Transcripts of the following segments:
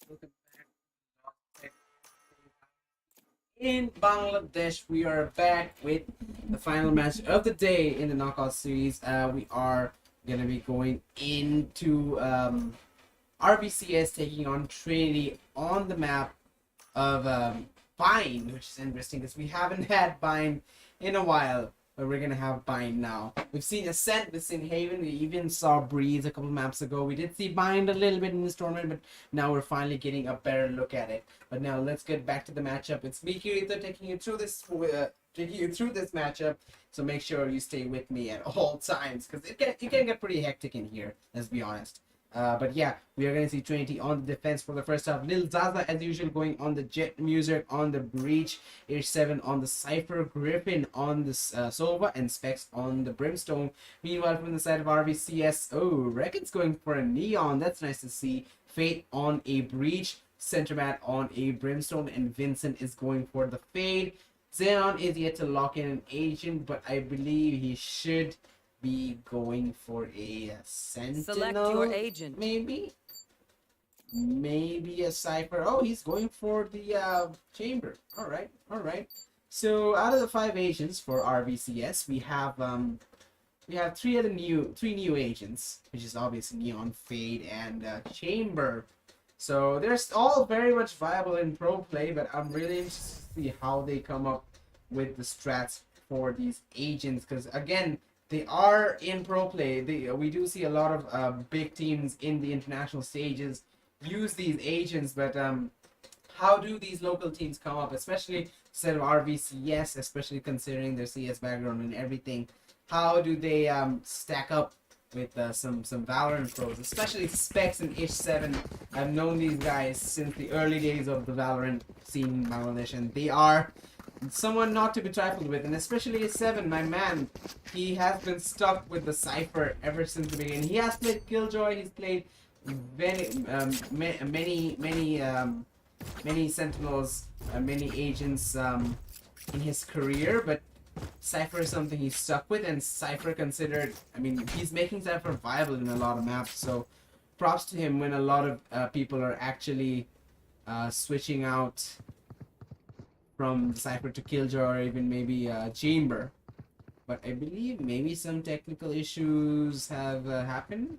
Welcome back. In Bangladesh, we are back with the final match of the day in the knockout series. We are gonna be going into RvCs taking on Trinity on the map of Bind, which is interesting because we haven't had Bind in a while, but we're gonna have Bind now. We've seen Ascent, we've seen Haven, we even saw Breeze a couple maps ago. We did see Bind a little bit in this tournament, but now we're finally getting a better look at it. But now let's get back to the matchup. It's me, Kirito, taking you through this matchup. So make sure you stay with me at all times because it can get pretty hectic in here. Let's be honest. But yeah, we are going to see Trinity on the defense for the first half. Lil Zaza, as usual, going on the Jet Music, on the Breach, H7 on the Cypher, Griffin on the Sova, and Specs on the Brimstone. Meanwhile, from the side of RvCs, Reckon's going for a Neon. That's nice to see. Fate on a Breach, Centermat on a Brimstone, and Vincent is going for the Fade. Xenon is yet to lock in an agent, but I believe he should be going for a Sentinel. Select your agent. Maybe a Cypher. Oh, he's going for the Chamber. All right. So out of the 5 agents for RvCs, we have three new agents, which is obviously Neon, Fade, and Chamber. So they're all very much viable in pro play, but I'm really interested to see how they come up with the strats for these agents, because again, they are in pro play. We do see a lot of big teams in the international stages use these agents, but how do these local teams come up, especially instead of RvCs, especially considering their CS background and everything? How do they stack up with some Valorant pros, especially Specs and H7? I've known these guys since the early days of the Valorant scene in Bangladesh, and they are someone not to be trifled with, and especially H7, my man. He has been stuck with the Cypher ever since the beginning. He has played Killjoy, he's played many Sentinels, many agents in his career, but Cypher is something he's stuck with, and Cypher considered, I mean, he's making Cypher viable in a lot of maps, so props to him when a lot of people are actually switching out from Cypher to Killjoy, or even maybe Chamber. But I believe maybe some technical issues have happened.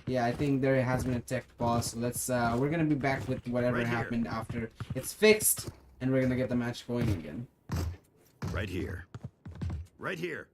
Yeah, I think there has been a tech pause. So let's we're gonna be back with whatever happened after it's fixed, and we're gonna get the match going again. Right here. Right here.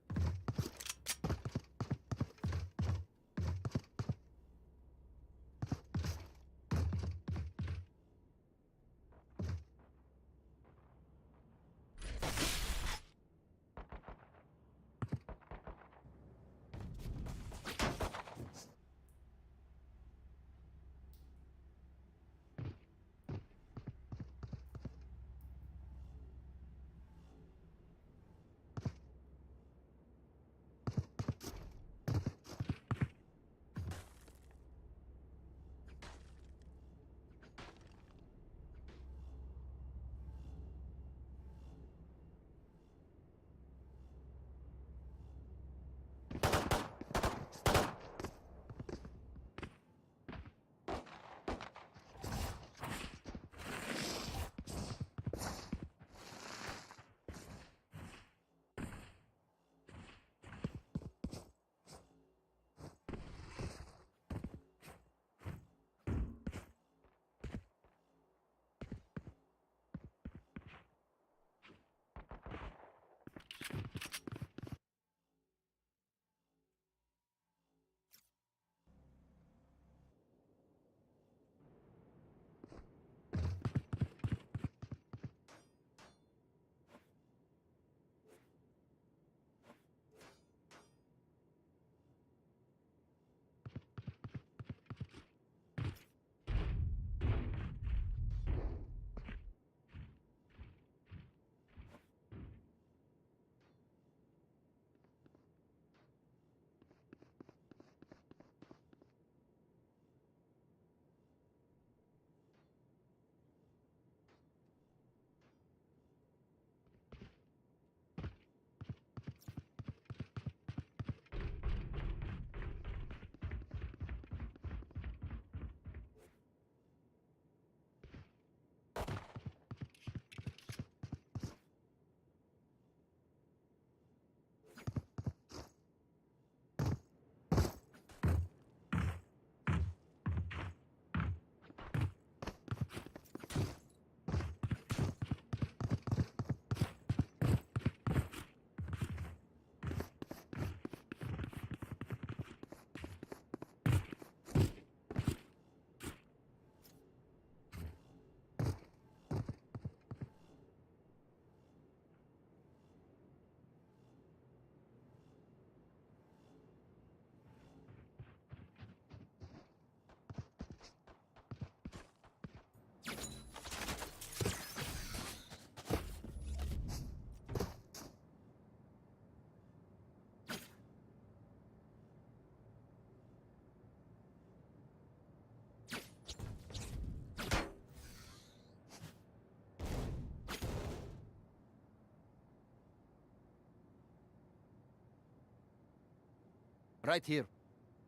Right here.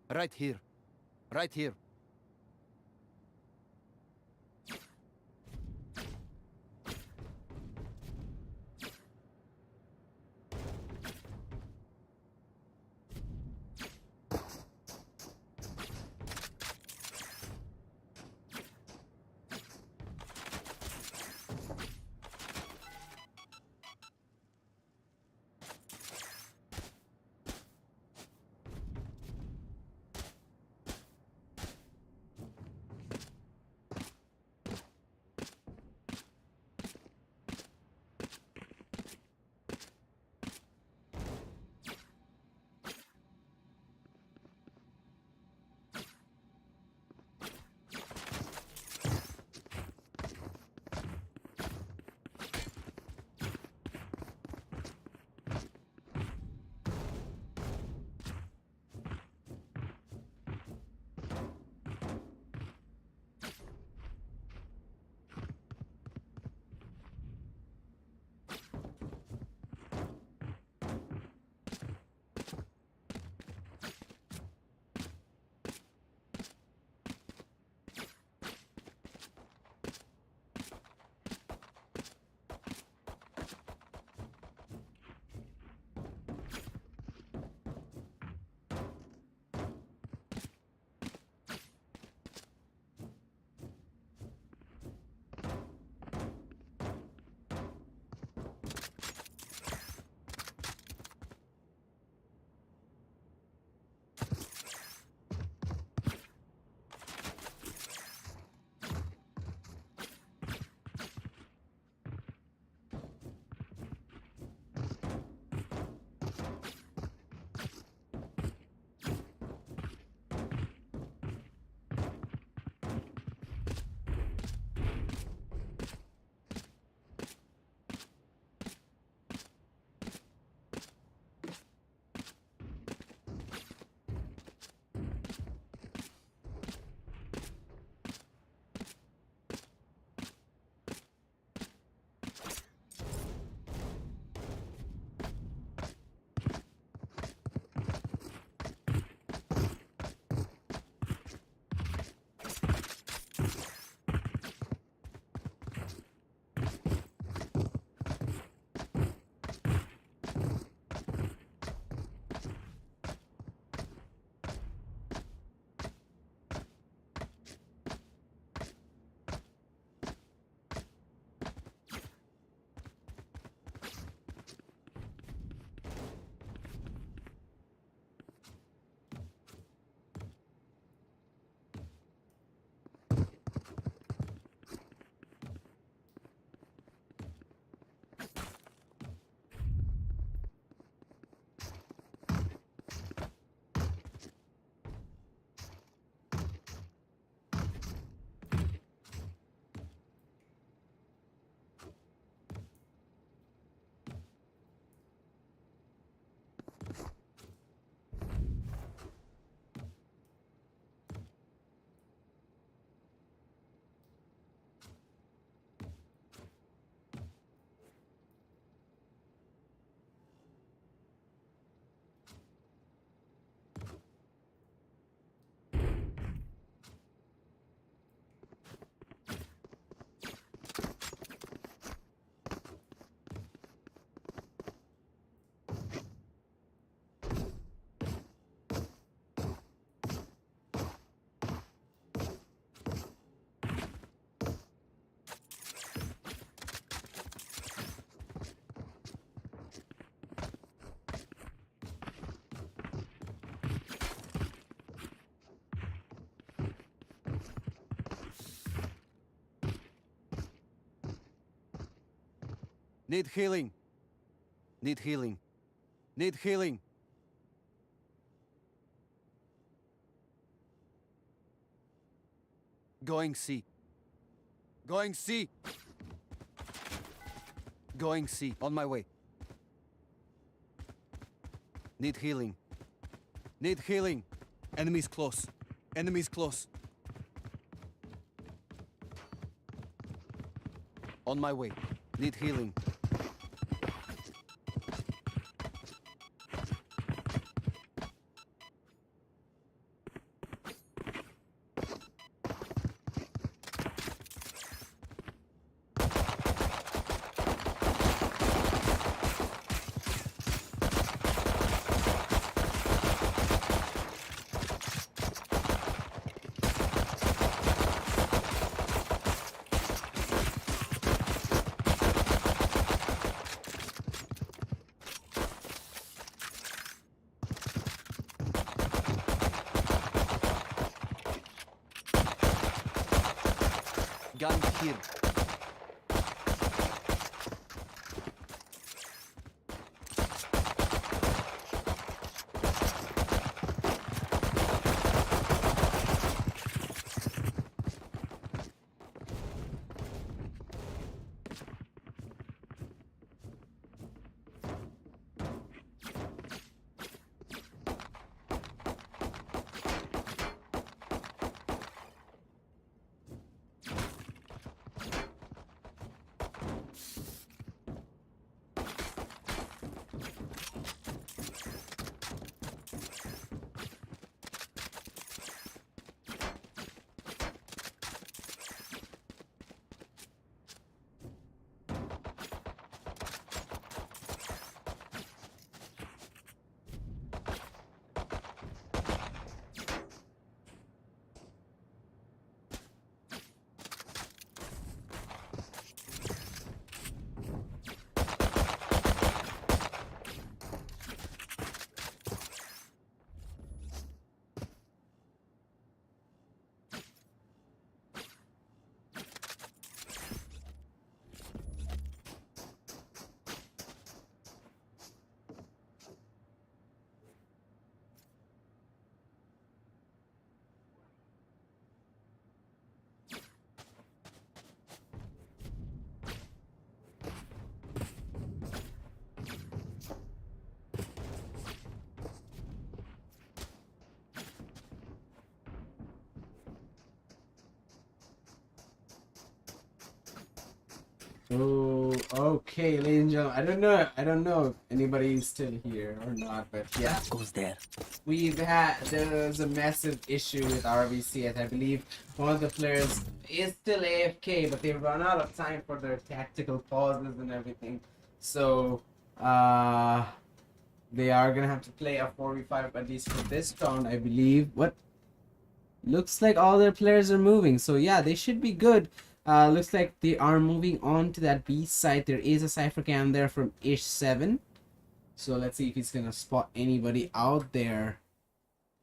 Right here. Right here. Need healing. Need healing. Need healing. Going C. Going C. Going C. On my way. Need healing. Need healing. Enemies close. Enemies close. On my way. Need healing. Gun here. Oh, okay, ladies and gentlemen. I don't know if anybody's still here or not, but yeah. Goes there. There's a massive issue with RvCs. I believe one of the players is still AFK, but they've run out of time for their tactical pauses and everything. So, they are gonna have to play a 4v5 at least for this round, I believe. What? Looks like all their players are moving, so yeah, they should be good. Looks like they are moving on to that B site. There is a cypher cam there from Ish7. So let's see if he's gonna spot anybody out there.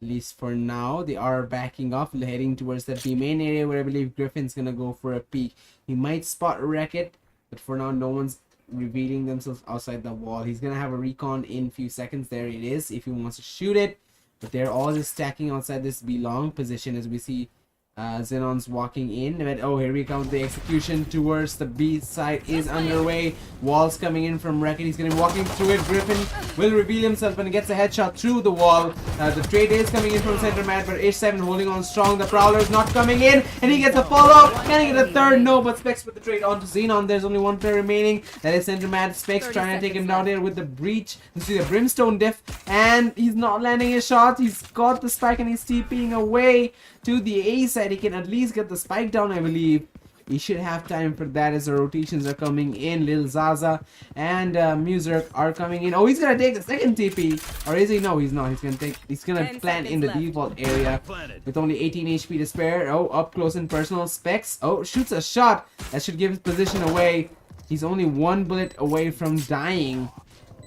At least for now, they are backing off, heading towards that B main area where I believe Griffin's gonna go for a peek. He might spot Wreck-It, but for now, no one's revealing themselves outside the wall. He's gonna have a recon in a few seconds. There it is, if he wants to shoot it. But they're all just stacking outside this B long position as we see Xenon's walking in. But oh, here we come. The execution towards the B side is underway. Walls coming in from Wreck-It. He's going to be walking through it. Griffin will reveal himself and gets a headshot through the wall. The trade is coming in from center mat, but Ish7 holding on strong. The Prowler is not coming in, and he gets a follow-up. Can he get a third? No, but Specs with the trade onto Xenon. There's only one player remaining. That is center mat. Specs trying to take him down here with the breach. You see the Brimstone diff, and he's not landing his shots. He's got the spike and he's TPing away to the A side. He can at least get the spike down, I believe. He should have time for that as the rotations are coming in. Lil Zaza and Muserk are coming in. Oh, he's gonna take the second TP, or is he? No, he's not. He's gonna plant in the default area with only 18 HP to spare. Oh, up close and personal. Specs. Oh, shoots a shot that should give his position away. He's only one bullet away from dying.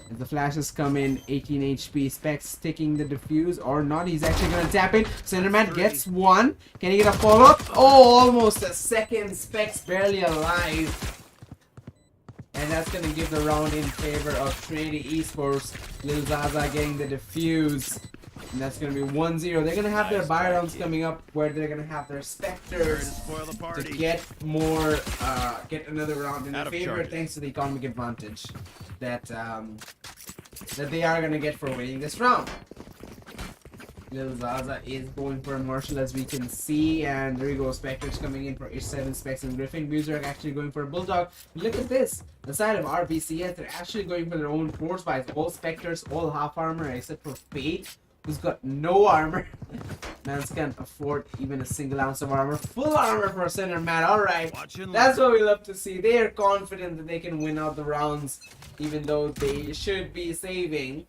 As the flashes come in, 18 HP. Specs taking the defuse or not. He's actually going to tap it. Centerman gets one. Can he get a follow-up? Oh, almost a second. Specs barely alive. And that's going to give the round in favor of Trinity Esports. Lil Zaza getting the defuse. And that's going to be 1-0. They're going to have their buy rounds coming up where they're going to have their Spectres to get more, get another round in their favor thanks to the economic advantage that that they are going to get for winning this round. Lil Zaza is going for a Marshall as we can see, and there you go, Spectres coming in for Ish7, Specs and Griffin. Muserk actually going for a Bulldog. Look at this, the side of RvCs, they're actually going for their own force buys. All Spectres, all half armor except for Fate, who's got no armor. Mans can't afford even a single ounce of armor. Full armor for center mat. Alright, that's what we love to see. They are confident that they can win out the rounds, even though they should be saving.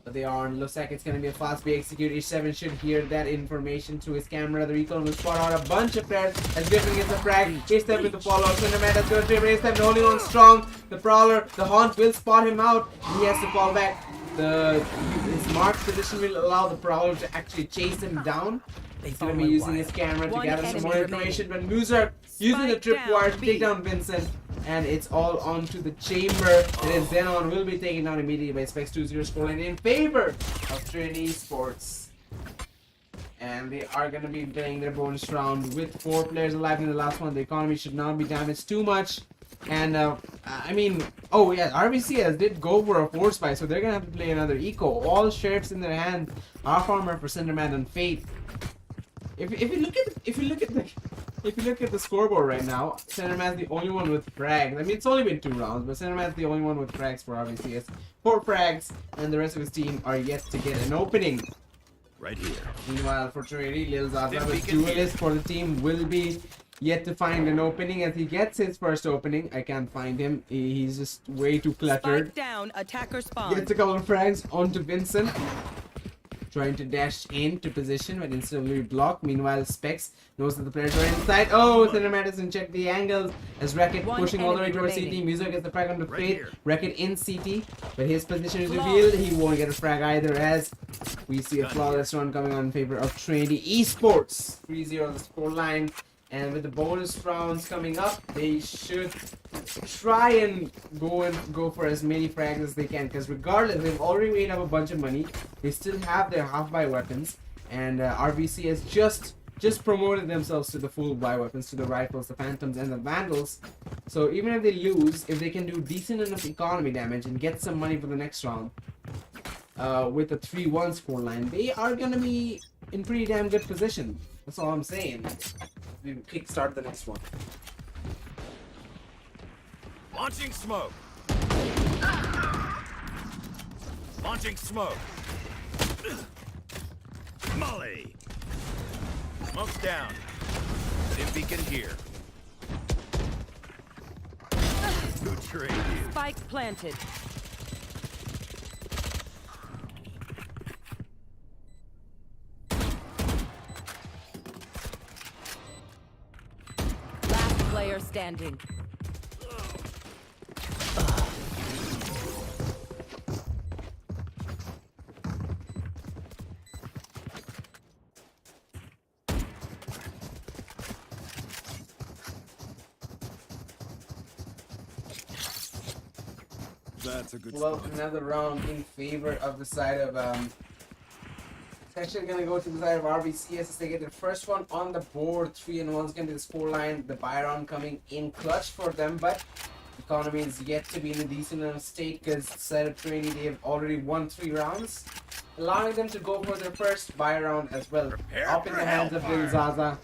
But they aren't. Looks like it's going to be a fast B execute. Ish7 should hear that information through his camera. The recon will spot out a bunch of players as Griffin gets the frag. Ish7 with the follow-up. Cinderman that's going to trip. Ish7 holding on strong. The Prowler, the Haunt will spot him out. He has to fall back. his marked position will allow the Prowler to actually chase him down. He's going to be using his camera to One gather some enemy more remaining. information, but Loser using the Spike tripwire to down take B. down Vincent, and it's all onto the chamber. And then Xenon will be taken down immediately by Specs 2-0 scoreline in favor of Trinity Esports. And they are going to be playing their bonus round with 4 players alive in the last one. The economy should not be damaged too much. And, I mean, oh yeah, RvCs did go for a force buy, so they're going to have to play another eco. All sheriffs in their hand. Half armor for Cinderman and Fate. If you look at the scoreboard right now, Cinderman's the only one with frags. I mean, it's only been 2 rounds, but Cinderman's the only one with frags for RvCs. 4 frags, and the rest of his team are yet to get an opening. Right here. Meanwhile, for Trinity, Lil Zaza, Then we the can duelist for the team, will be yet to find an opening. As he gets his first opening, I can't find him. He's just way too cluttered. Spike down, attacker spawn. Gets a couple of frags onto Vincent. Trying to dash into position, but instantly blocked. Meanwhile, Specs knows that the players are inside. Oh, Cinderman doesn't check the angles. As Racket One pushing all the way enemy towards remaining. CT. Muso gets the frag on the Right Fate. here. Racket in CT, but his position is Flawless. revealed. He won't get a frag either, as we see a flawless run coming on in favor of Trinity Esports. 3-0 the score line. And with the bonus rounds coming up, they should try and go for as many frags as they can, because regardless, they've already made up a bunch of money. They still have their half-buy weapons, and RvC has just promoted themselves to the full buy weapons, to the rifles, the phantoms, and the vandals. So even if they lose, if they can do decent enough economy damage and get some money for the next round, with a 3-1 score line, they are gonna be in pretty damn good position. That's all I'm saying. We kickstart the next one. Launching smoke. Launching smoke. Molly. Smoke's down. Dim beacon here. Who trained you? Spike planted. Last player standing. That's a good Well, another round in favor of the side of it's actually gonna go to the side of RvCs as they get the first one on the board. 3-1 is gonna be the score line. The Byron coming in clutch for them, but economy is yet to be in a decent enough state, because the side of Trinity, they have already won 3 rounds, allowing them to go for their first buy round as well. Prepare Up in for the hands of Lil hellfire. Zaza.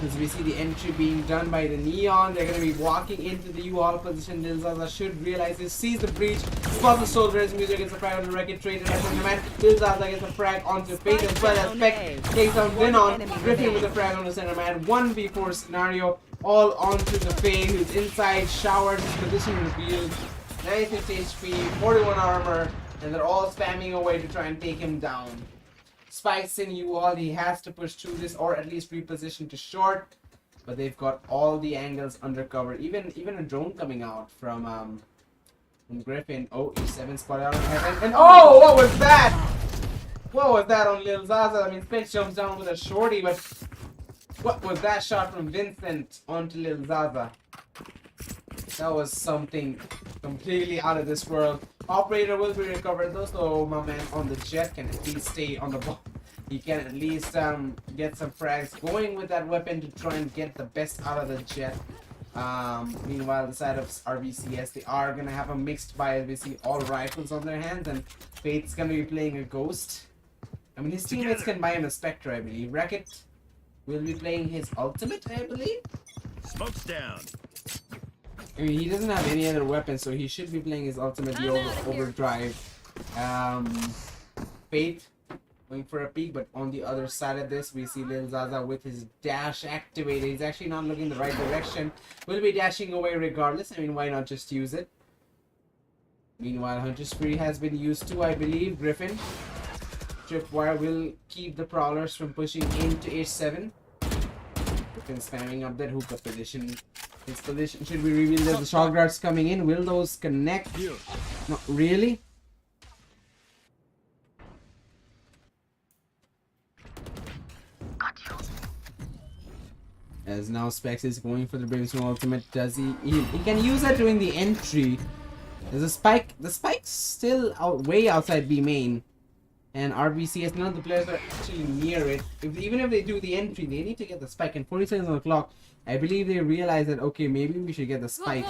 As we see the entry being done by the Neon, they're going to be walking into the U-Haul position. Lil Zaza should realize this, sees the breach, spots the soldiers, Music gets a frag on the Wreck-It, traded as the man. Lil Zaza gets a frag onto Fate as well as Peck takes down Venon, Griffin with a frag on the center man. 1v4 scenario, all onto the Fate, who's inside, showered, his position revealed. 96 HP, 41 armor, and they're all spamming away to try and take him down. Spikes in U-Haul, he has to push through this or at least reposition to short, but they've got all the angles under cover. Even a drone coming out from Griffin. Oh, E7 spotted out in heaven, and oh, what was that? What was that on Lil Zaza? I mean, Spix jumps down with a shorty, but what was that shot from Vincent onto Lil Zaza? That was something completely out of this world. Operator will be recovered though, so my man on the jet can at least stay on the ball. He can at least get some frags going with that weapon to try and get the best out of the jet. Meanwhile, the side of RvCs, they are gonna have a mixed buy as we see all rifles on their hands, and Fate's gonna be playing a Ghost. I mean, his teammates can buy him a Spectre, I believe. Racket will be playing his ultimate, I believe. Smoke's down. I mean, he doesn't have any other weapon, so he should be playing his ultimate, the overdrive. Fate going for a peek, but on the other side of this, we see Lil Zaza with his dash activated. He's actually not looking the right direction. Will be dashing away regardless. I mean, why not just use it? Meanwhile, Hunter Spree has been used too, I believe. Griffin. Tripwire will keep the Prowlers from pushing into H7. Griffin spamming up that hookah position. His position should be revealed as the shock darts coming in. Will those connect? Not really. As now Specs is going for the Brimstone ultimate. Does he can use that during the entry. There's a spike. The spike's still way outside B main. And RvCs, none of the players are actually near it. Even if they do the entry, they need to get the spike. And 40 seconds on the clock, I believe they realize that, okay, maybe we should get the spike.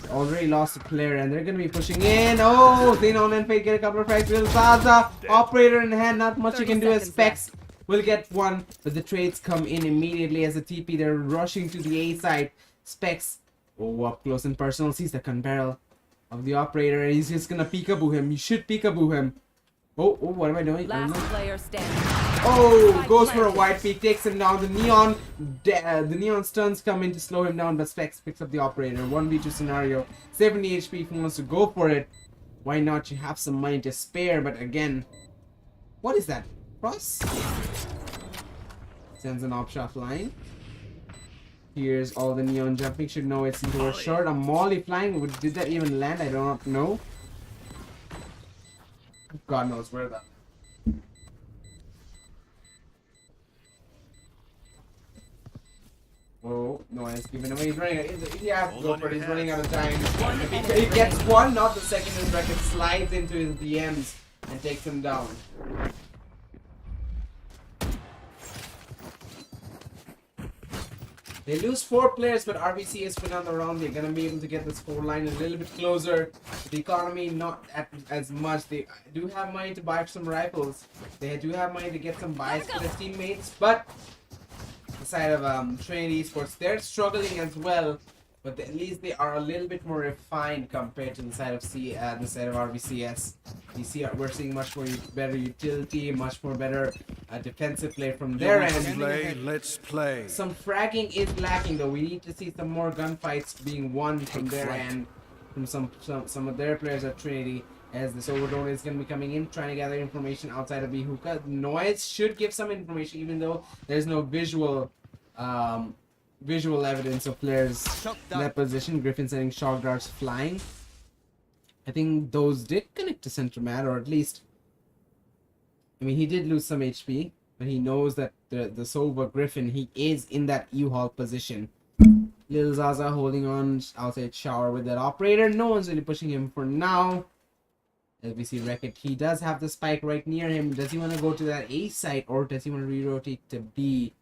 Already lost a player, and they're going to be pushing in. Oh, Xenon and Fate get a couple of frags. Will Zaza, operator in hand, not much you can do as Specs will get one. But the trades come in immediately as a TP. They're rushing to the A side. Specs, oh, up close and personal, sees the gun barrel of the operator, and he's just going to peekaboo him. He should peekaboo him. Oh, what am I doing? Last player standing. Oh, goes for a wide peek, takes him down. The neon stuns come in to slow him down, but Specs picks up the operator. 1v2 scenario, 70 HP. If he wants to go for it, why not? You have some money to spare, but again, what is that? Cross? Sends an op shot flying. Here's all the neon jumping. Should know it's into a short. A molly flying. Did that even land? I do not know. God knows where that. Oh, no, he's giving away. He's running out. Yeah, go for it. He's running out of time. He gets one, not the second, his bracket slides into his DMs and takes him down. They lose 4 players, but RvCs win on the round. They're gonna be able to get the score line a little bit closer. The economy not as much. They do have money to buy some rifles. They do have money to get some buys for their teammates, but the side of Trinity Esports, they're struggling as well. But at least they are a little bit more refined compared to the side of the side of RvCs. We're seeing much more better utility, much more better defensive play from their end. Let's play. Some fragging is lacking though. We need to see some more gunfights being won from their end, from some of their players at Trinity. As this Overdone is going to be coming in, trying to gather information outside of B-Hookah. Noise should give some information, even though there's no visual evidence of players in that position. Griffin sending shock darts flying. I think those did connect to center mat, or at least, I mean, he did lose some HP, but he knows that the Sova Griffin, he is in that U-Haul position. Lil Zaza holding on outside shower with that operator. No one's really pushing him for now. As we see Wreck-It, he does have the spike right near him. Does he want to go to that A site, or does he want to re-rotate to B?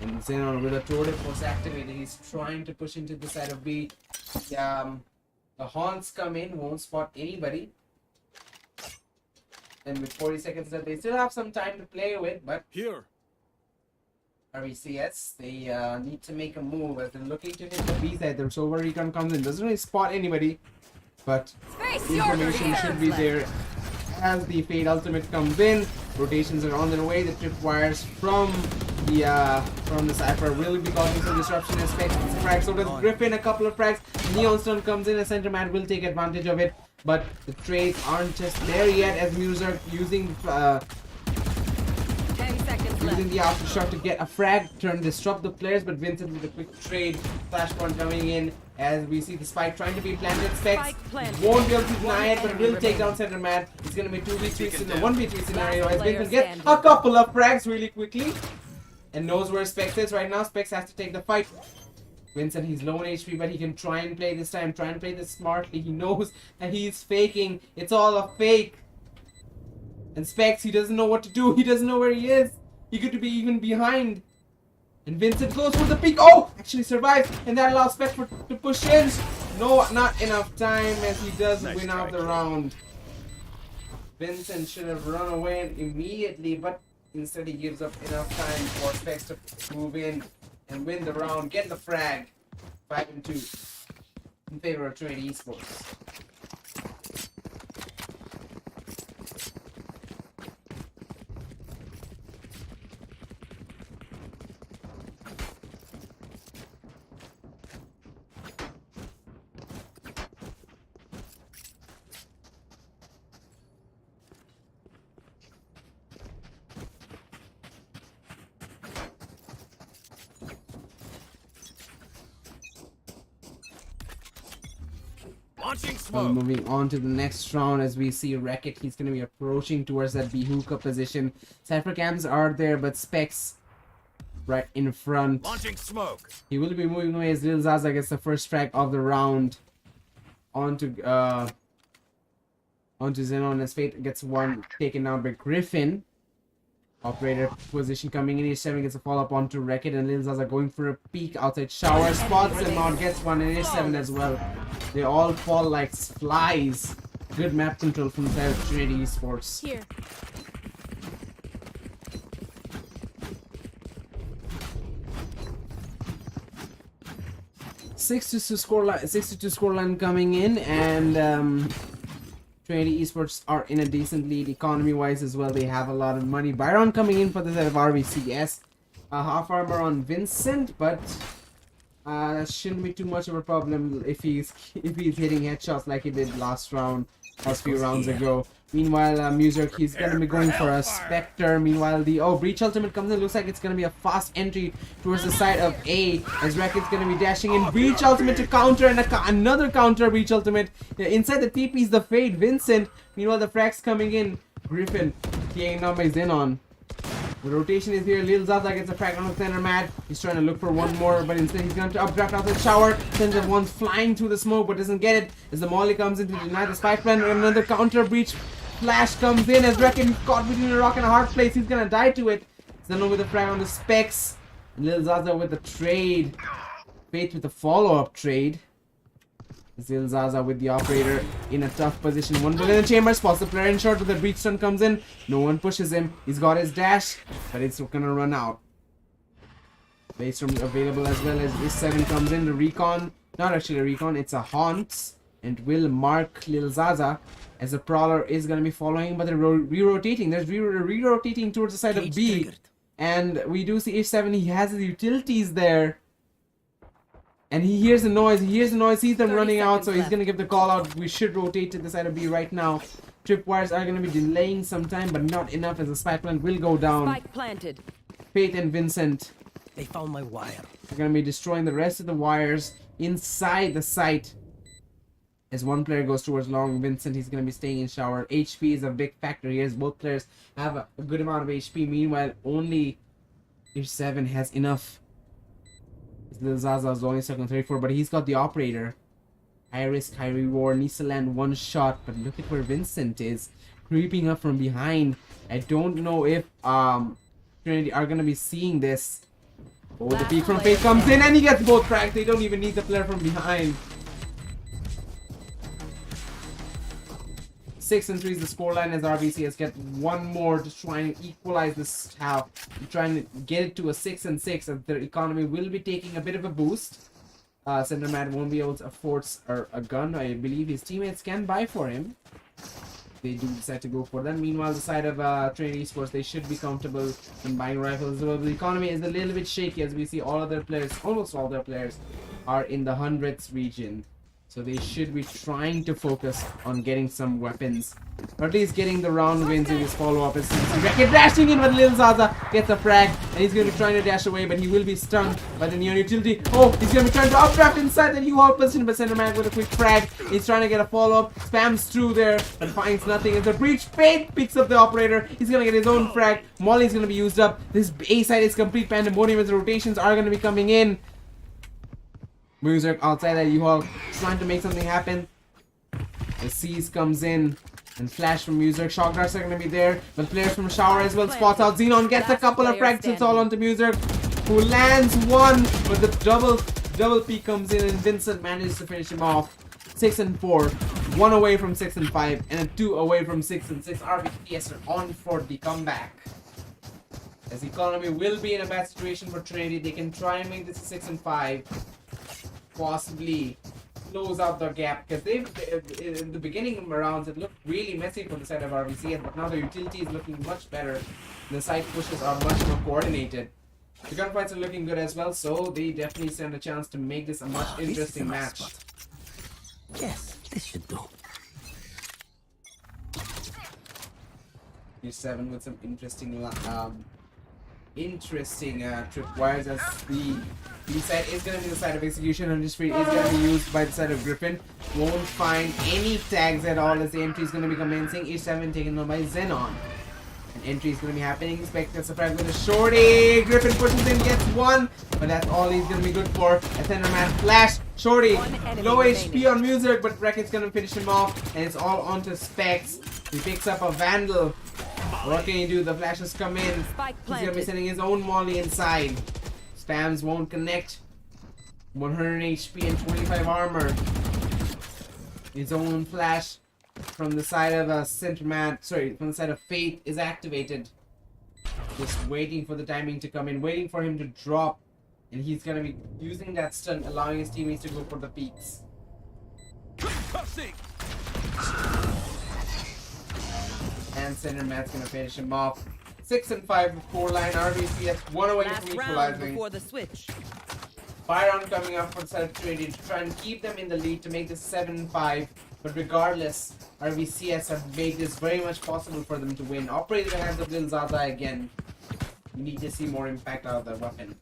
And Xenon with a Totem Force activated, he's trying to push into the side of B. The Haunts come in, won't spot anybody. And with 40 seconds left, they still have some time to play with, but Here. RvCs, they need to make a move as they're looking to hit the B side. Their Silver Recon comes in, doesn't really spot anybody, but the information should be there. As the Fade Ultimate comes in, rotations are on their way. The tripwires from the Cypher will be causing some disruption and frags. So does Griffin, a couple of frags. Neon Stone comes in, a center man will take advantage of it, but the trades aren't just there yet as Muse are using 10 seconds left. using the aftershock to get a frag turn, disrupt the players, but Vincent with a quick trade, flashpoint coming in as we see the spike trying to be planted. Specs won't be able to deny it, but will take down center man. It's gonna be 2v3 in a 1v3 scenario as Vincent gets a couple of frags really quickly and knows where Specs is right now. Specs has to take the fight. Vincent, he's low on HP, but he can try and play this time, try and play this smartly. He knows that he's faking. It's all a fake. And Specs, he doesn't know what to do. He doesn't know where he is. He could be even behind. And Vincent goes for the peek. Oh! Actually survives. And that allows Specs to push in. No, not enough time as he does win out the round. Vincent should have run away immediately, but instead he gives up enough time for Specs to move in and win the round, get the frag. 5-2 in favor of Trinity Esports. Launching Well, smoke. moving on to the next round as we see Wreck-It, he's going to be approaching towards that B-Hookah position. Cypher cams are there, but Specs right in front. Launching smoke. He will be moving away as Lil Zaza gets the first frag of the round onto Xenon as Fate gets one taken down by Griffin. Operator position coming in. H7 gets a follow-up onto Wreck-It, and Lil Zaza going for a peek outside shower. Spots and not gets one, and H7 as well. They all fall like flies. Good map control from the side of Trinity Esports. Here. 6-2 scoreline coming in, and Trinity Esports are in a decent lead economy-wise as well. They have a lot of money. Byron coming in for the side of RvCs. Half armor on Vincent, but that shouldn't be too much of a problem if he's hitting headshots like he did last few rounds ago. Meanwhile, Music, he's gonna be going for a Spectre. Meanwhile, the Breach Ultimate comes in. Looks like it's gonna be a fast entry towards the side of A, as Wreck-It's gonna be dashing in. Breach Ultimate to counter, and another counter Breach Ultimate. Inside the TP is the Fade, Vincent. Meanwhile, the frags coming in. Griffin taking down by Xenon. The rotation is here. Lil Zaza gets a frag on the center mat. He's trying to look for one more, but instead he's going to updraft out the shower. Sends up one flying through the smoke, but doesn't get it. As the Molly comes in to deny the spike plan, and another counter breach flash comes in as Wreck-It caught between a rock and a hard place. He's gonna die to it. Xenon with the frag on the specs. And Lil Zaza with the trade. Fate with the follow-up trade. Lil Zaza with the operator in a tough position. One bullet in the chamber, spots the player in short, but the breach stun comes in. No one pushes him. He's got his dash, but it's gonna run out. Base room available as well as this 7 comes in. The recon, not actually a recon, it's a haunts, and will mark Lil Zaza as the Prowler is gonna be following, but they're re-rotating. There's re-rotating towards the side of B, and we do see H7. He has his utilities there. And he hears the noise, sees them running out, so he's gonna give the call out. We should rotate to the side of B right now. Tripwires are gonna be delaying some time, but not enough, as the spike plant will go down. Spike planted. Fate and Vincent They found my wire. are gonna be destroying the rest of the wires inside the site. As one player goes towards long, Vincent, he's gonna be staying in shower. HP is a big factor here, as both players have a good amount of HP. Meanwhile, only H7 has enough. Lil Zaza is only stuck on 34, but he's got the operator. High risk, high reward. Needs to land one shot, but look at where Vincent is, creeping up from behind. I don't know if Trinity are gonna be seeing this. Oh, the peek from Fate comes in, and he gets both frags. They don't even need the player from behind. 6-3 is the scoreline, as RvCs get one more to try and equalize this half. Trying to get it to a 6-6, as their economy will be taking a bit of a boost. Center man won't be able to afford a gun. I believe his teammates can buy for him. They do decide to go for that. Meanwhile, the side of Trinity Esports, they should be comfortable in buying rifles. The economy is a little bit shaky, as we see all of their players, almost all their players, are in the hundreds region. So they should be trying to focus on getting some weapons, or at least getting the round wins in this follow-up. As Wreck-It dashing in, but Lil Zaza gets a frag, and he's going to be trying to dash away, but he will be stunned by the near utility. Oh, he's going to be trying to updraft inside the U-Haul position, but Center Man with a quick frag. He's trying to get a follow-up, spams through there, but finds nothing. As the breach Fate picks up the operator, he's going to get his own frag. Molly's going to be used up. This A side is complete pandemonium, as the rotations are going to be coming in. Music outside that U-Haul, trying to make something happen. The C's comes in, and flash from Music. Shock darts are going to be there, but players from Shower as well spots out. Xenon gets a couple of fractures all onto Music, who lands one, but the double peak comes in, and Vincent manages to finish him off. 6-4, 1 away from 6-5, and a 2 away from 6-6. RvCs are on for the comeback. As the economy will be in a bad situation for Trinity, they can try and make this a 6-5. Possibly close out the gap, because they've in the beginning of rounds it looked really messy from the side of RvCs, but now the utility is looking much better. The side pushes are much more coordinated. The gunfights are looking good as well, so they definitely stand a chance to make this a much interesting match. Yes, this should do. H7 with some interesting tripwires, as the B side is going to be the side of execution, and this free is going to be used by the side of Griffin. Won't find any tags at all, as the entry is going to be commencing. H7 taken on by Xenon. An entry is going to be happening. Spec gets a frag with a shorty. Griffin pushes in, gets one, but that's all he's going to be good for. A center man flash. Shorty, low HP on Music, but Bracket's going to finish him off, and it's all onto Specs. He picks up a Vandal. What can he do? The flashes come in. He's going to be sending his own Molly inside. Spams won't connect. 100 HP and 25 armor. His own flash from the side of a from the side of Faith is activated. Just waiting for the timing to come in, waiting for him to drop, and he's gonna be using that stun, allowing his teammates to go for the peaks. And Center Matt's gonna finish him off. 6 and 5 with 4 line RvCs, 1 away Last from round equalizing. before the switch. Fire round coming up for the side of Trinity to try and keep them in the lead to make this 7-5. But regardless, RvCs have made this very much possible for them to win. Operating the hands of Lil Zaza again. We need to see more impact out of that weapon.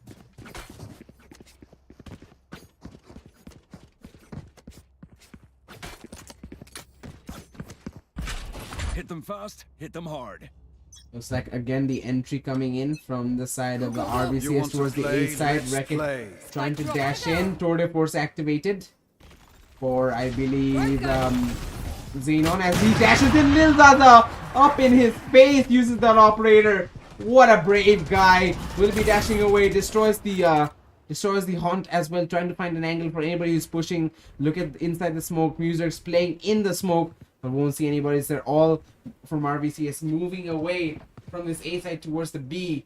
Hit them fast, hit them hard. Looks like again the entry coming in from the side of the You RvCs want to towards the play? A side. Let's Wreck-It play. trying to dash in. Tour de Force activated for, I believe, Xenon as he dashes in. Lil Zaza up in his face, uses that operator. What a brave guy. Will be dashing away, destroys the haunt as well, trying to find an angle for anybody who's pushing. Look at inside the smoke. Music's playing in the smoke, but won't see anybody. So they're all from RvCs moving away from this A side towards the B,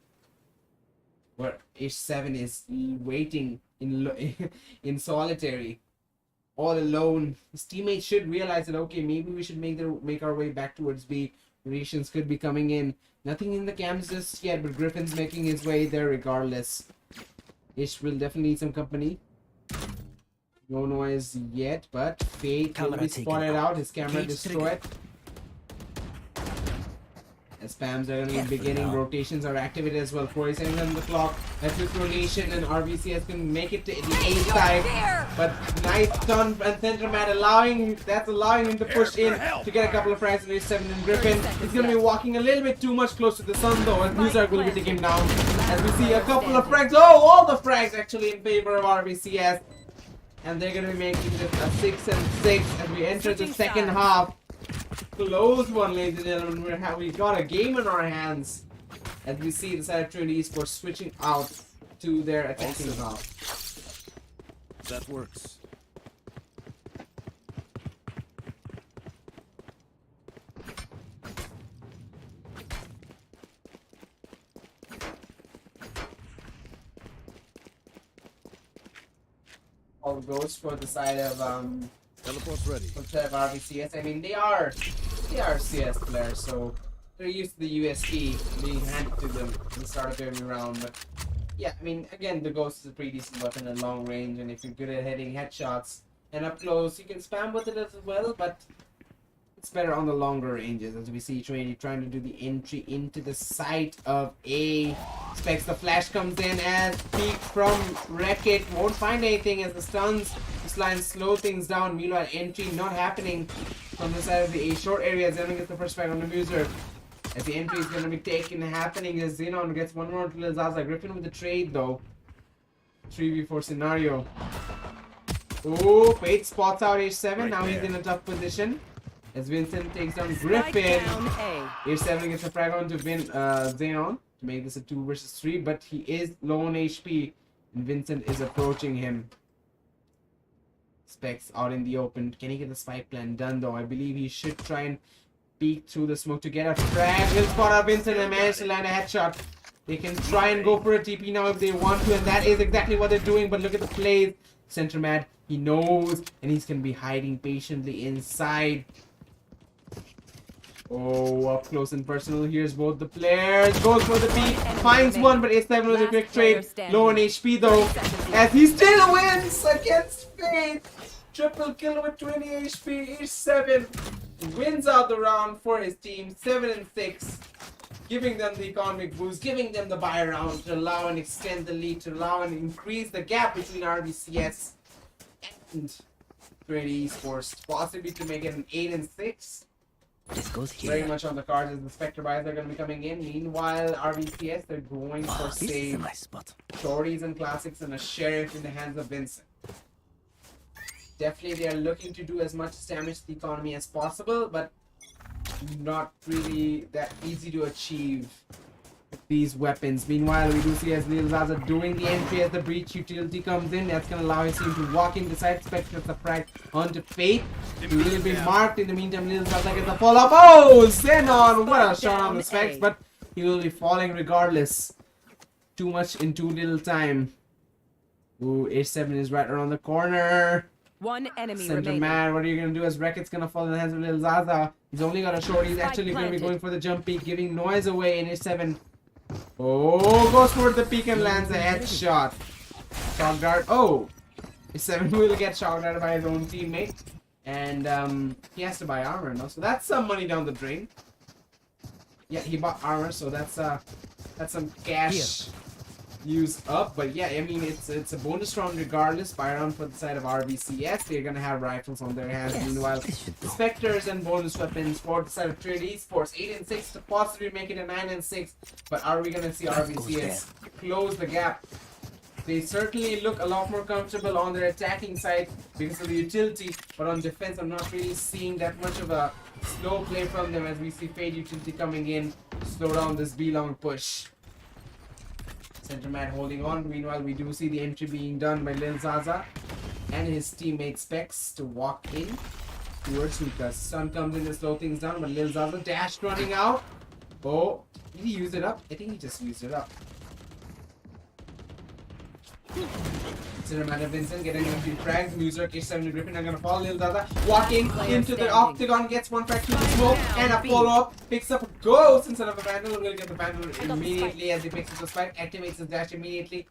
where H7 is waiting in solitary, all alone. His teammates should realize that, okay, maybe we should make our way back towards B. Rations could be coming in. Nothing in the camps just yet, but Griffin's making his way there regardless. Ish will definitely need some company. No noise yet, but Fate will be spotted out. His camera destroyed. As spams are going to be beginning, rotations are activated as well. 40 seconds on the clock. That's with rotation, and RvCs can make it to the A side. But nice stun and center mat allowing him to push in to get a couple of frags on 7 and Griffin. He's going to be walking a little bit too much close to the sun though, and Muzark will be taking him down. As we see a couple of frags. Oh, all the frags actually in favor of RvCs. And they're going to be making this a 6 and 6 as we enter the second half. Close one, ladies and gentlemen. We got a game in our hands as we see the side of Trinity Esports switching out to their attacking half. That works. All goes for the side of Teleport's ready. RvCs. I mean, they are CS players, so they're used to the USP being handed to them at the start of every round. But yeah, I mean, again, the Ghost is a pretty decent weapon at long range, and if you're good at hitting headshots and up close, you can spam with it as well. But it's better on the longer ranges, as we see Trinity trying to do the entry into the site of A. Specs, the flash comes in as peek from Wreck-It. Won't find anything as the stuns this line slow things down. Meanwhile, entry not happening from the side of the A short area. Xenon gets the first frag on the Muser. As the entry is going to be taken happening as Xenon gets one more to Lil Zaza. Griffin with the trade though. 3v4 scenario. Oh, Fate spots out H7. Right now there. he's in a tough position. As Vincent takes down Strike Griffin. down A. H7 gets a frag on to Xenon to make this a 2 versus 3, but he is low on HP and Vincent is approaching him. Specs out in the open. Can he get the spike plan done though? I believe he should try and peek through the smoke to get a frag. Will spot out Vincent and manage to land a headshot. They can try and go for a TP now if they want to, and that is exactly what they're doing. But look at the plays. Center Mad, he knows, and he's going to be hiding patiently inside. Oh, up close and personal. Here's both the players. Goes for the beat. Finds one, but A7 with a quick trade. Low on HP though. As he still wins against Faith. Triple kill with 20 HP. H7 wins out the round for his team. 7 and 6. Giving them the economic boost. Giving them the buy round to allow and extend the lead. To allow and increase the gap between RvCs and Trinity Esports. Possibly to make it an 8 and 6. This goes very here. much on the cards as the Spectre buys are going to be coming in. Meanwhile, RvCs, they're going for This is save a nice spot. shorties and classics and a sheriff in the hands of Vincent. Definitely, they are looking to do as much damage to the economy as possible, but not really that easy to achieve with these weapons. Meanwhile, we do see as Lil Zaza doing the entry as the breach utility comes in. That's going to allow his team to walk in beside Spectre of the frag onto Fate. He will be marked. In the meantime, Lil Zaza gets a follow-up. Oh, Xenon! What a shot on the specs, but he will be falling regardless. Too much in too little time. Ooh, H7 is right around the corner. One enemy Center remaining. man, what are you gonna do as Reckitt's gonna fall in the hands of Lil Zaza? He's only got a short. He's actually gonna be going for the jump peak, giving noise away in H7. Oh, goes for the peak and lands a headshot. Shock dart. Oh, H7 will get shock darted by his own teammate, and he has to buy armor now. So that's some money down the drain. Yeah, he bought armor, so that's some cash used up. But yeah, I mean it's a bonus round regardless. Buy round for the side of RvCs. They're gonna have rifles on their hands. Yes, Meanwhile, this should do. Spectres and bonus weapons for the side of Trinity Esports. 8 and 6 to possibly make it a 9 and 6. But are we gonna see RvCs close the gap? They certainly look a lot more comfortable on their attacking side because of the utility, but on defense I'm not really seeing that much of a slow play from them as we see Fade utility coming in to slow down this B-long push. Center man holding on. Meanwhile, we do see the entry being done by Lil Zaza and his teammate Specs to walk in towards Hookah. Sun comes in to slow things down, but Lil Zaza dashed running out. Oh, did he use it up? I think he just used it up. Cinematic Vincent getting a few frags. Loser, H7 Griffin are gonna fall. Lil Zaza walking into the octagon, gets one frag through the smoke and a follow-up. Picks up a ghost instead of a vandal. Will get the vandal immediately as he picks up the spike. Activates his dash immediately.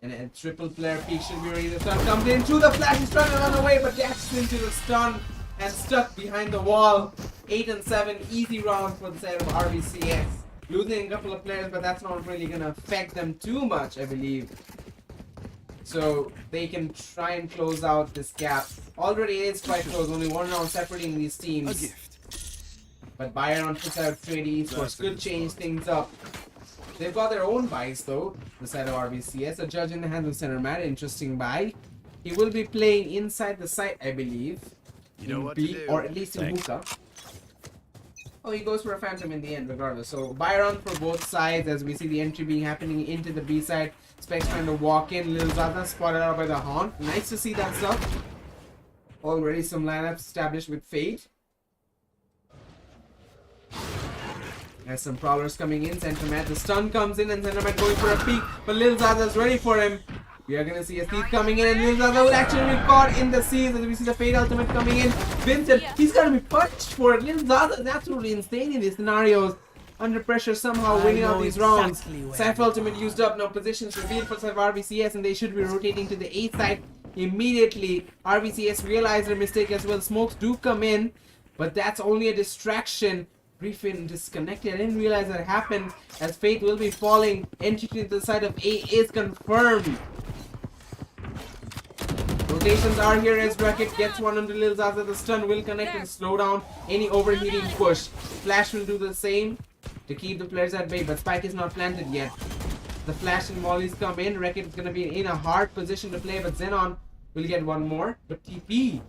And a triple player peak should be ready. The stun comes into the flash. He's trying to run away, but dashes into the stun and stuck behind the wall. 8 and 7, easy round for the side of RvCs. Losing a couple of players, but that's not really gonna affect them too much, I believe. So they can try and close out this gap. Already it is quite close, only one round separating these A teams. gift. But Byron puts out Trinity Esports could change things up. They've got their own buys though, the side of RvCs. A judge in the hands of Center Matt, interesting buy. He will be playing inside the site, I believe. You know in what B, to do. or at least in Hookah. Oh, he goes for a Phantom in the end, regardless. So Byron for both sides as we see the entry being happening into the B side. Specs trying to walk in. Lil Zaza spotted out by the Haunt. Nice to see that stuff. Already some lineups established with Fate. There's some Prowlers coming in. Sentiment. The stun comes in and Sentiment going for a peek. But Lil Zaza's ready for him. We are gonna see a Thief coming in and Lil Zaza will actually be caught in the seas as we see the Fate ultimate coming in. Vincent, he's gonna be punched for it. Lil Zaza is absolutely insane in these scenarios. Under pressure, somehow winning out these rounds. Cypher ultimate used up. Now positions revealed for Cypher RvCs and they should be rotating to the A side immediately. RvCs realize their mistake as well. Smokes do come in, but that's only a distraction. Griffin disconnected. I didn't realize that happened as Fate will be falling. Entry to the side of A is confirmed. Rotations are here as Racket gets one under Lil Zaza. The stun will connect and slow down any overheating push. Flash will do the same to keep the players at bay, but Spike is not planted yet. The flash and volleys come in. Racket is going to be in a hard position to play, but Xenon will get one more. But TP.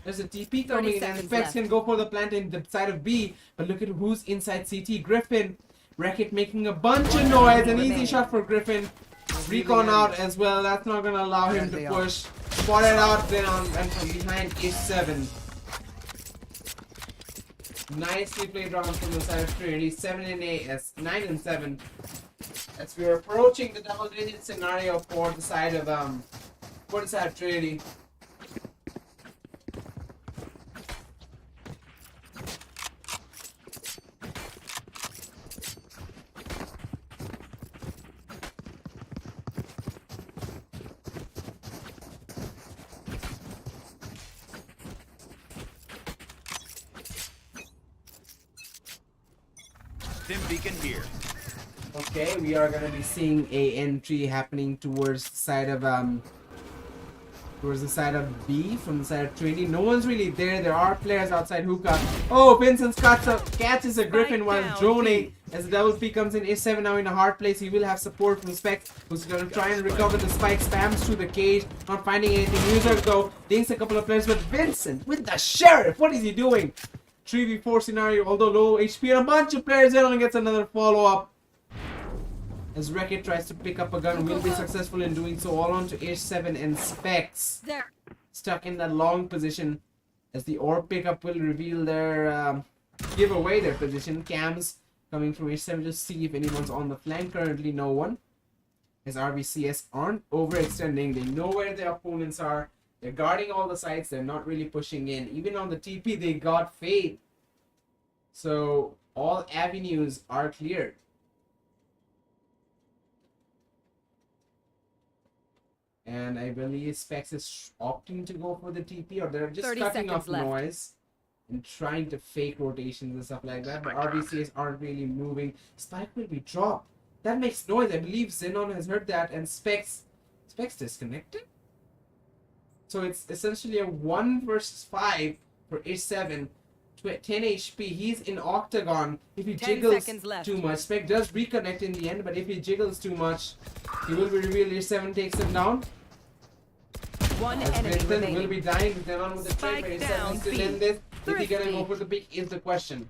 There's a TP coming in and Specs can go for the plant in the side of B, but look at who's inside CT. Griffin. Racket making a bunch of noise. An easy shot for Griffin. Recon out as well. That's not going to allow him to push. Spotted out Xenon and from behind H7. Nicely played round from the side of Trinity. 7 and 8 as 9 and 7. As we are approaching the double-digit scenario for the side of Trinity. Dim beacon here. Okay, we are gonna be seeing a entry happening towards the side of towards the side of B from the side of Trinity. No one's really there. There are players outside hookah. Oh, Vincent catches a Griffin while down, droning as the double P comes in. A7 now in a hard place. He will have support from Specs, who's going to try and recover the spike. Spams through the cage, not finding anything. User though dinks a couple of players, but Vincent with the sheriff. What is he doing? 3v4 scenario, although low HP and a bunch of players. Zenon gets another follow-up. As Wreck-It tries to pick up a gun, will be successful in doing so. All on to H7 and Specs. There. Stuck in that long position as the orb pickup will reveal their, give away their position. Cams coming from H7 to see if anyone's on the flank. Currently no one. As RvCs aren't overextending. They know where their opponents are. They're guarding all the sides. They're not really pushing in. Even on the TP, they got Fade. So all avenues are cleared. And I believe Specs is opting to go for the TP, or they're just 30 cutting off seconds left. noise and trying to fake rotations and stuff like that. But RvCs aren't really moving. Spike will be dropped. That makes noise. I believe Xenon has heard that, and Specs disconnected. So it's essentially a 1 versus 5 for H7. 10 HP. He's in Octagon. If he 10 jiggles seconds left. too much, Spec does reconnect in the end, but if he jiggles too much, he will be revealed. H7 takes him down. One As enemy Vincent remaining. will be dying, then on with the trade, but Spike H7 down, still B. in this. Is he gonna go Thrifty. for the pick is the question.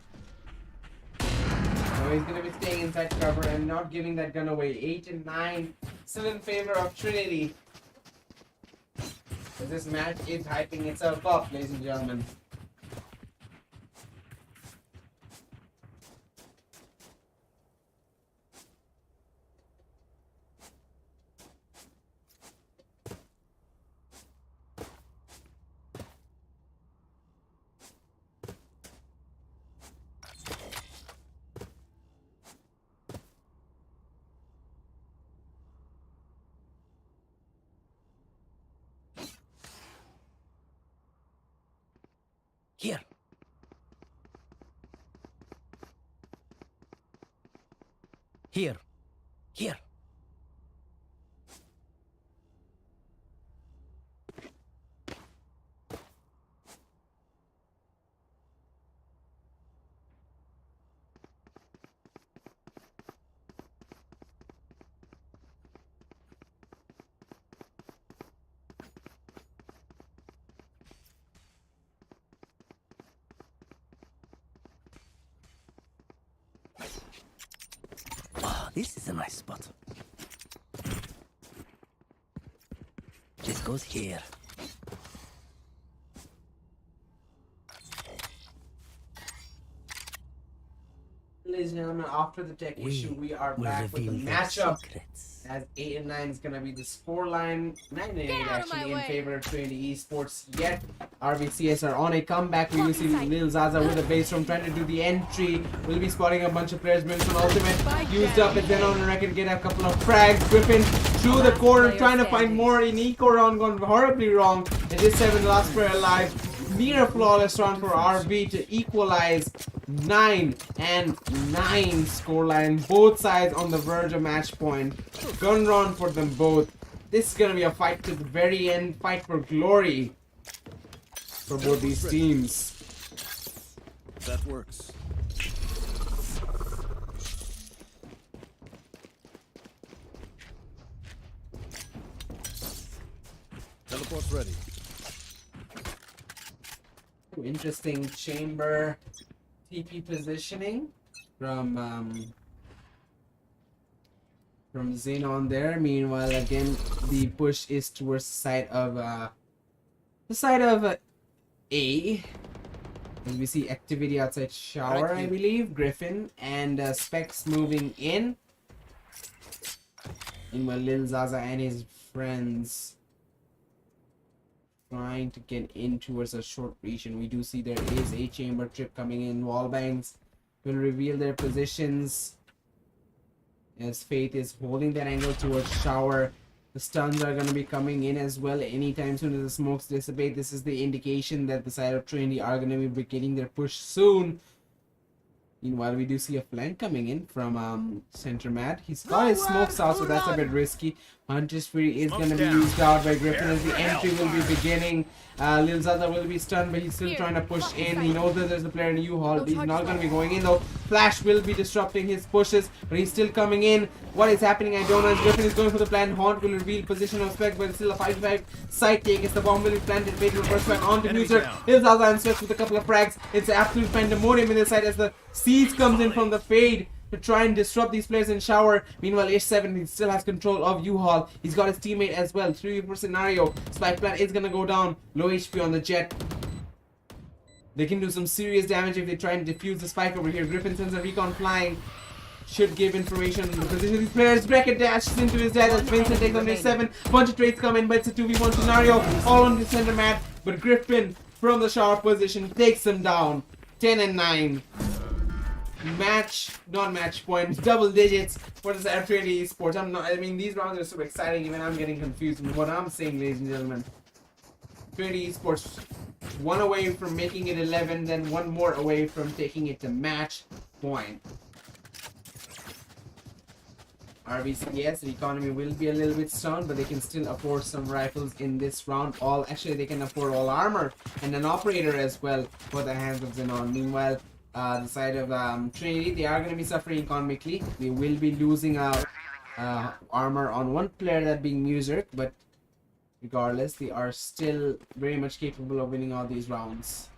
No, he's gonna be staying inside cover and not giving that gun away. 8 and 9, still in favor of Trinity. As this match is hyping itself up, ladies and gentlemen. Here. Here. Here. Oh, this is a nice spot. This goes here. Ladies and gentlemen, after the tech issue, we are will back with the reveal their matchup. secrets. As 8 and 9 is gonna be the score line. 9 and 8 Get out of actually my in way. favor of Trinity Esports. Yet RvCs are on a comeback. We will see Lil Zaza with a base from trying to do the entry. We'll be spotting a bunch of players. Milton Ultimate used up, and then on and I can get a couple of frags. Griffin through the corner, trying to find more in eco round, gone horribly wrong. It is 7 last player alive. Near flawless round for RV to equalize 9 and 9 scoreline. Both sides on the verge of match point. Gun round for them both. This is gonna be a fight to the very end. Fight for glory for both these teams. That works. Teleport's ready. Interesting chamber TP positioning from Xenon there. Meanwhile, again, the push is towards the side of A. As we see activity outside shower, I believe. Griffin and Specs moving in. Meanwhile, Lil Zaza and his friends trying to get in towards a short region. We do see there is a chamber trip coming in. Wallbangs will reveal their positions as Faith is holding that angle towards shower. The stuns are going to be coming in as well anytime soon as the smokes dissipate. This is the indication that the side of Trinity are going to be beginning their push soon. Meanwhile, we do see a flank coming in from center mat. He's got his smokes out, so that's a bit risky. Hunter's Fury is going to be used out by Griffin as the entry will be beginning. Lil Zaza will be stunned, but he's still trying to push in. He knows that there's a player in U-Haul. He's not going to be going in though. Flash will be disrupting his pushes, but he's still coming in. What is happening? I don't know. Griffin is going for the plan. Haunt will reveal position of Spec, but it's still a 5-5 side take as the bomb will be planted. Wait, reverse back onto user. Lil Zaza and Switch with a couple of frags. It's an absolute pandemonium in this side as the Siege comes in from the fade to try and disrupt these players in shower. Meanwhile, H7 he still has control of U-Haul. He's got his teammate as well. 3v4 scenario. Spike plan is gonna go down. Low HP on the Jet. They can do some serious damage if they try and defuse the spike over here. Griffin sends a recon flying. Should give information on the position of these players. Bracket dashes into his death as Vincent takes on H7. Bunch of trades come in, but it's a 2v1 scenario. All on the center mat. But Griffin from the shower position takes them down. 10 and 9. Non-match points, double digits for the side of Trinity Esports. I mean, these rounds are so exciting, even I'm getting confused with what I'm saying, ladies and gentlemen. Trinity Esports, one away from making it 11, then one more away from taking it to match point. RvCs, the economy will be a little bit strong, but they can still afford some rifles in this round. Actually, they can afford all armor and an operator as well for the hands of Xenon. Meanwhile, the side of Trinity, they are going to be suffering economically. They will be losing armor on one player, that being Muser, but regardless, they are still very much capable of winning all these rounds.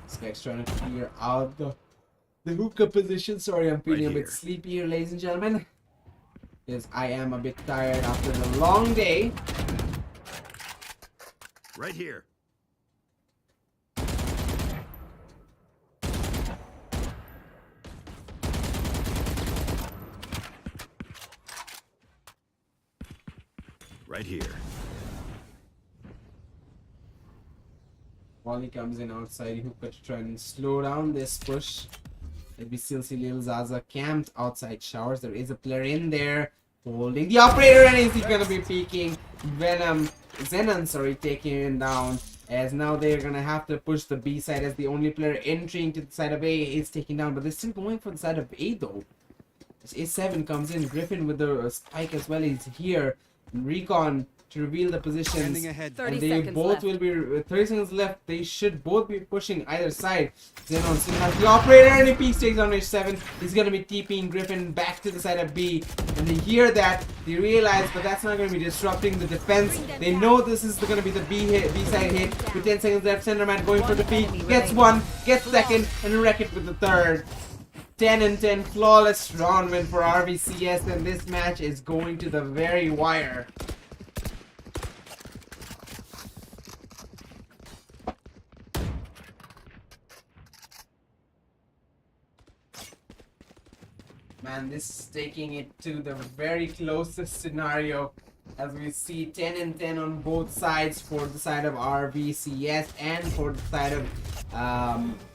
Specs trying to clear out the hookah position. Sorry, I'm feeling a bit sleepy here, ladies and gentlemen, because I am a bit tired after the long day. Right here. Right here. Wally comes in outside hookah to try and slow down this push. We still see Lil Zaza camped outside showers. There is a player in there holding the operator, and is he gonna be peeking? Xenon, sorry, taking him down. As now they're gonna have to push the B side as the only player entering to the side of A is taken down, but they're still going for the side of A though. As A7 comes in, Griffin with the spike as well. He's here. Recon to reveal the positions, Ahead. and they both will be 30 seconds left. They should both be pushing either side. Xenon still has the operator, and if he takes on H7, he's gonna be TPing Griffin back to the side of B. And they hear that, they realize, but that's not gonna be disrupting the defense. They know this is gonna be the B side hit. With 10 seconds left, Centerman going for the peak, gets one, gets second, and wreck it with the third. 10 and 10, flawless round win for RvCs, and this match is going to the very wire. Man, this is taking it to the very closest scenario, as we see 10 and 10 on both sides for the side of RvCs and for the side of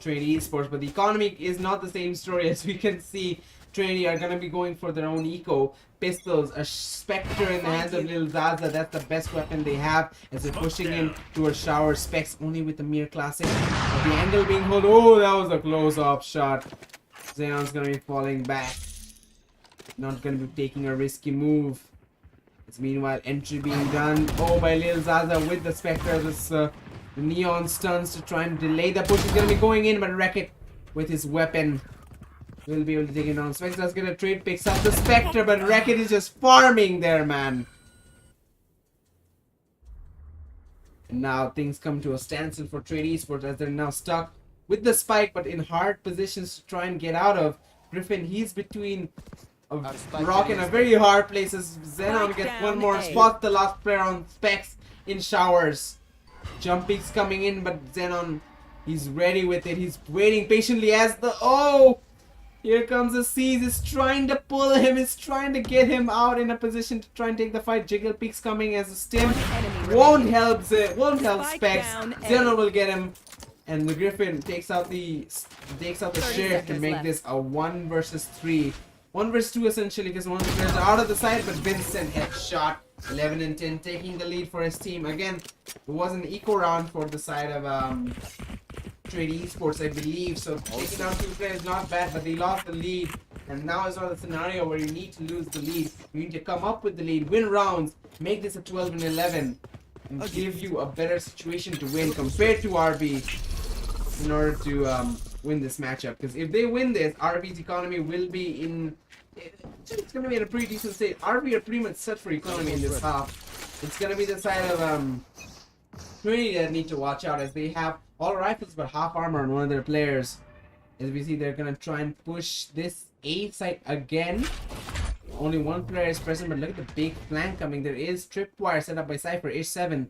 Trinity Esports. But the economy is not the same story. As we can see, Trinity are going to be going for their own eco pistols, a Spectre in the hands of Lil Zaza. That's the best weapon they have, as they're pushing in to a shower. Specs only with the Mir Classic, but the angle being held. Oh, that was a close-up shot. Xenon's going to be falling back, not going to be taking a risky move. It's meanwhile entry being done by Lil Zaza with the Spectre. This the neon stuns to try and delay the push. He's going to be going in, but Wreck-It with his weapon will be able to take it down. Spectre's going to trade, picks up the Spectre, but Wreck-It is just farming there, man. And now things come to a standstill for Trinity Esports, as they're now stuck with the spike, but in hard positions to try and get out of. Griffin, he's between a rock and a very hard place, as Xenon gets one more spot. The last player on Specs in showers. Jump peaks coming in, but Xenon, he's ready with it. He's waiting patiently as the here comes the Seas. Is trying to pull him. Is trying to get him out in a position to try and take the fight. Jiggle peaks coming as a stim won't help Specs. Xenon will get him, and the Griffin takes out the sheriff to make this a 1 versus 3. 1 versus 2 essentially, because one of the players are out of the side, but Vincent headshot. 11 and 10, taking the lead for his team. Again, it was an eco round for the side of Trinity Esports, I believe. So taking down 2 players not bad, but they lost the lead. And now is not a scenario where you need to lose the lead. You need to come up with the lead, win rounds, make this a 12 and 11, and give you a better situation to win compared to RB in order to win this matchup. Because if they win this, RB's economy will be in. It's going to be in a pretty decent state. RB are pretty much set for economy in this half. It's going to be the side of Trinity that need to watch out, as they have all rifles but half armor on one of their players. As we see, they're going to try and push this A site again. Only one player is present, but look at the big flank coming. There is tripwire set up by Cypher. Ish7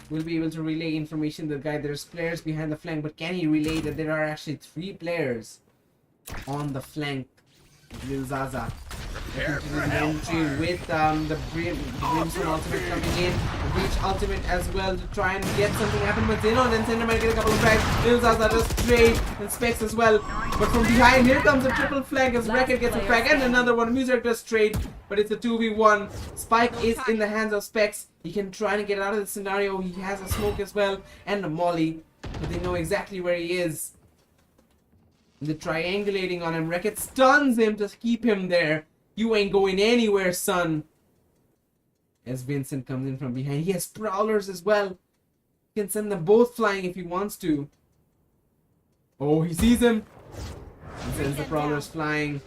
will be able to relay information to the guy. There's players behind the flank, but can he relay that there are actually 3 players on the flank? Lil Zaza entry with the Brimstone ultimate coming in, Breach ultimate as well to try and get something happen with Zeno, and then Cinder might get a couple of frags. Lil Zaza just trade and Specs as well, but from behind here comes a triple flank as Racket gets a frag and another one. Music does trade, but it's a 2v1. Spike is in the hands of Specs. He can try and get out of the scenario. He has a smoke as well and a molly, but they know exactly where he is. They're triangulating on him. Wreckett stuns him to keep him there. You ain't going anywhere, son. As Vincent comes in from behind. He has prowlers as well. He can send them both flying if he wants to. Oh, he sees him. He sends the prowlers flying.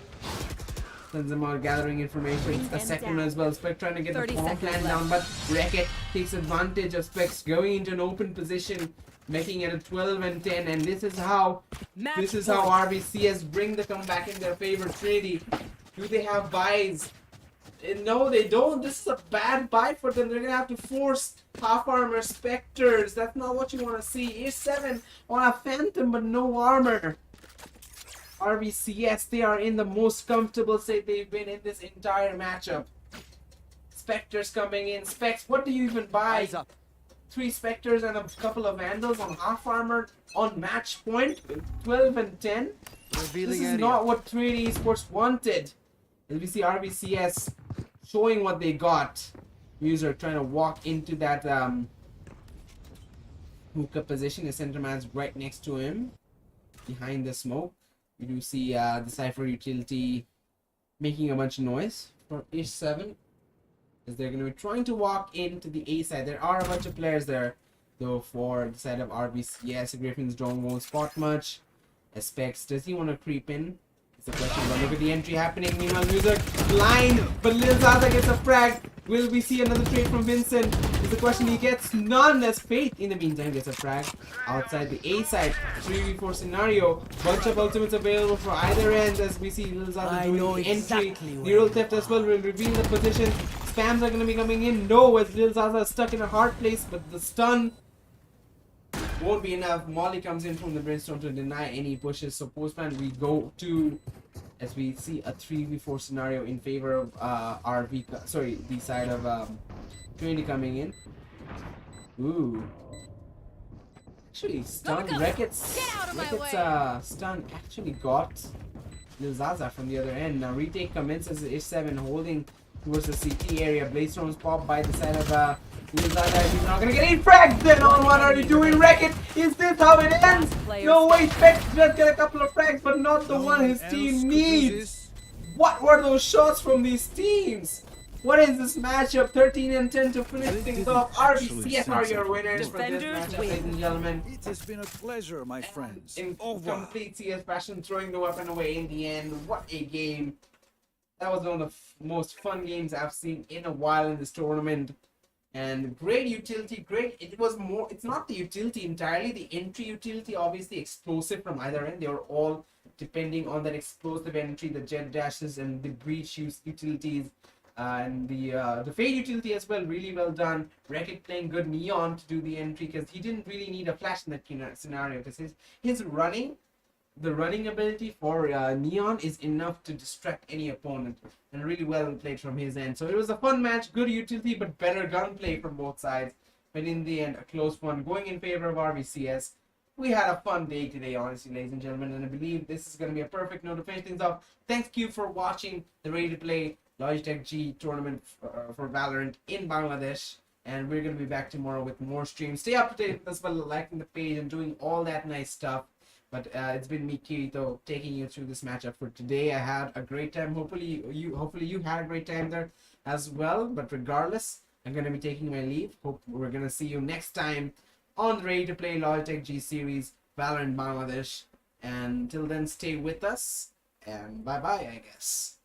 Sends them out gathering information. A second as well. Spec trying to get the bomb plan down, but Wreckett takes advantage of Specs going into an open position, making it a 12 and 10, and this is how RvCs bring the comeback in their favor. Trinity, do they have buys? No, they don't. This is a bad buy for them. They're gonna have to force half armor Spectres. That's not what you want to see. Here's 7 on a Phantom, but no armor. RvCs, they are in the most comfortable state they've been in this entire matchup. Spectres coming in. Specs, what do you even buy? 3 Spectres and a couple of Vandals on half armor on match point. 12 and 10. This is not what Trinity Esports wanted. As we see RvCs showing what they got. User trying to walk into that hookah position. The center man's right next to him, behind the smoke. You do see the Cypher utility making a bunch of noise for Ish7. As they're going to be trying to walk into the A side. There are a bunch of players there, though, for the side of RvCs. Griffin's drone won't spot much. Specs, does he want to creep in? It's a question, but look at the entry happening. Meanwhile, Music blind, but Lil Zaza gets a frag. Will we see another trade from Vincent? Is the question. He gets none, as Faith in the meantime gets a frag outside the A side. 3v4 scenario. Bunch of ultimates available for either end, as we see Lil Zaza doing the entry. Neural theft as well will reveal the position. Spams are going to be coming in. No, as Lil Zaza is stuck in a hard place, but the stun won't be enough. Molly comes in from the Brimstone to deny any pushes. So postman we go to, as we see a 3v4 scenario in favor of the side of Trinity coming in. Ooh. Actually, stun. Wreckett's stun actually got Lil Zaza from the other end. Now retake commences. Ish7 holding towards the CT area. Blaze Storms pop by the side of Lil Zaza. He's not gonna get any frags. Then on what are you doing, Wreckett? Is this how it ends? No way. Specs just get a couple of frags, but not the one his team needs. What were those shots from these teams? What is this matchup? 13 and 10 to finish things off. RvCs are your winners for this matchup, ladies and gentlemen. It has been a pleasure, my friends. In complete CS fashion, throwing the weapon away in the end. What a game. That was one of the most fun games I've seen in a while in this tournament. And great utility, it's not the utility entirely, the entry utility, obviously explosive from either end. They were all depending on that explosive entry, the jet dashes and the breach utilities, and the fade utility as well, really well done. Wreckett playing good Neon to do the entry, because he didn't really need a flash in that scenario, because his running ability for Neon is enough to distract any opponent, and really well played from his end. So it was a fun match, good utility, but better gunplay from both sides. But in the end, a close one going in favor of RvCs. We had a fun day today, honestly, ladies and gentlemen, and I believe this is going to be a perfect note to finish things off. Thank you for watching the Ready to Play Logitech G tournament for Valorant in Bangladesh. And we're going to be back tomorrow with more streams. Stay up to date with us by liking the page and doing all that nice stuff. But it's been me, Kirito, taking you through this matchup for today. I had a great time. Hopefully you had a great time there as well. But regardless, I'm going to be taking my leave. Hope we're going to see you next time on Ready to Play Logitech G Series Valorant Bangladesh. And until then, stay with us. And bye-bye, I guess.